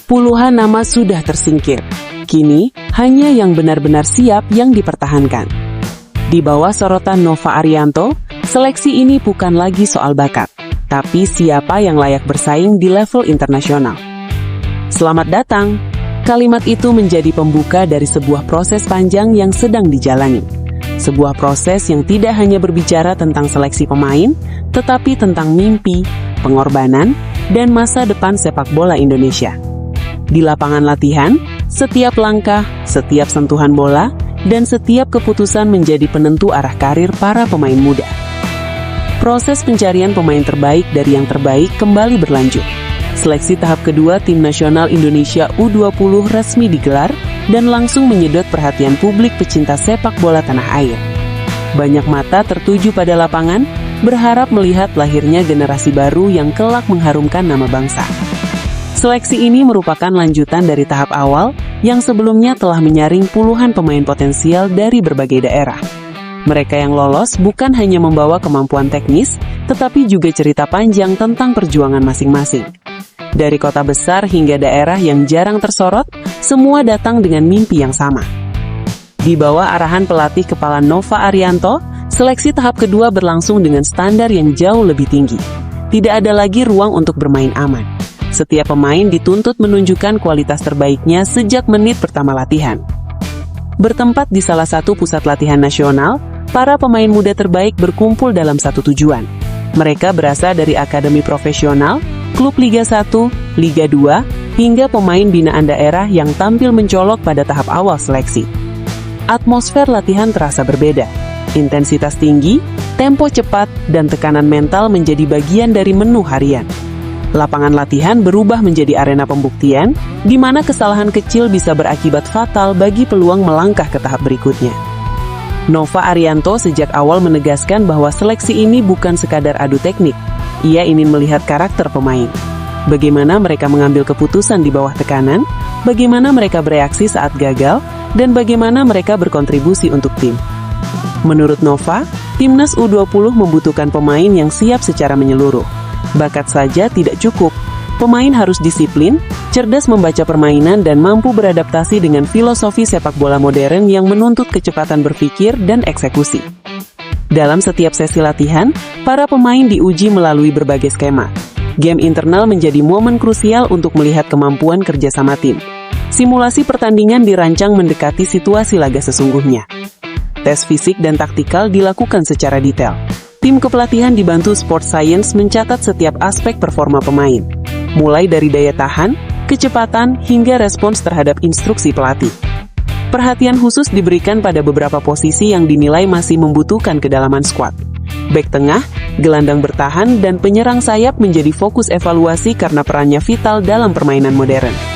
Puluhan nama sudah tersingkir. Kini, hanya yang benar-benar siap yang dipertahankan. Di bawah sorotan Nova Arianto, seleksi ini bukan lagi soal bakat, tapi siapa yang layak bersaing di level internasional. Selamat datang. Kalimat itu menjadi pembuka dari sebuah proses panjang yang sedang dijalani. Sebuah proses yang tidak hanya berbicara tentang seleksi pemain, tetapi tentang mimpi, pengorbanan, dan masa depan sepak bola Indonesia. Di lapangan latihan, setiap langkah, setiap sentuhan bola, dan setiap keputusan menjadi penentu arah karir para pemain muda. Proses pencarian pemain terbaik dari yang terbaik kembali berlanjut. Seleksi tahap kedua Tim Nasional Indonesia U20 resmi digelar dan langsung menyedot perhatian publik pecinta sepak bola tanah air. Banyak mata tertuju pada lapangan, berharap melihat lahirnya generasi baru yang kelak mengharumkan nama bangsa. Seleksi ini merupakan lanjutan dari tahap awal yang sebelumnya telah menyaring puluhan pemain potensial dari berbagai daerah. Mereka yang lolos bukan hanya membawa kemampuan teknis, tetapi juga cerita panjang tentang perjuangan masing-masing. Dari kota besar hingga daerah yang jarang tersorot, semua datang dengan mimpi yang sama. Di bawah arahan pelatih kepala Nova Arianto, seleksi tahap kedua berlangsung dengan standar yang jauh lebih tinggi. Tidak ada lagi ruang untuk bermain aman. Setiap pemain dituntut menunjukkan kualitas terbaiknya sejak menit pertama latihan. Bertempat di salah satu pusat latihan nasional, para pemain muda terbaik berkumpul dalam satu tujuan. Mereka berasal dari akademi profesional, klub Liga 1, Liga 2, hingga pemain binaan daerah yang tampil mencolok pada tahap awal seleksi. Atmosfer latihan terasa berbeda. Intensitas tinggi, tempo cepat, dan tekanan mental menjadi bagian dari menu harian. Lapangan latihan berubah menjadi arena pembuktian, di mana kesalahan kecil bisa berakibat fatal bagi peluang melangkah ke tahap berikutnya. Nova Arianto sejak awal menegaskan bahwa seleksi ini bukan sekadar adu teknik. Ia ingin melihat karakter pemain. Bagaimana mereka mengambil keputusan di bawah tekanan, bagaimana mereka bereaksi saat gagal, dan bagaimana mereka berkontribusi untuk tim. Menurut Nova, Timnas U20 membutuhkan pemain yang siap secara menyeluruh. Bakat saja tidak cukup. Pemain harus disiplin, cerdas membaca permainan, dan mampu beradaptasi dengan filosofi sepak bola modern yang menuntut kecepatan berpikir dan eksekusi. Dalam setiap sesi latihan, para pemain diuji melalui berbagai skema. Game internal menjadi momen krusial untuk melihat kemampuan kerjasama tim. Simulasi pertandingan dirancang mendekati situasi laga sesungguhnya. Tes fisik dan taktikal dilakukan secara detail. Tim kepelatihan dibantu Sport Science mencatat setiap aspek performa pemain, mulai dari daya tahan, kecepatan, hingga respons terhadap instruksi pelatih. Perhatian khusus diberikan pada beberapa posisi yang dinilai masih membutuhkan kedalaman skuad. Bek tengah, gelandang bertahan, dan penyerang sayap menjadi fokus evaluasi karena perannya vital dalam permainan modern.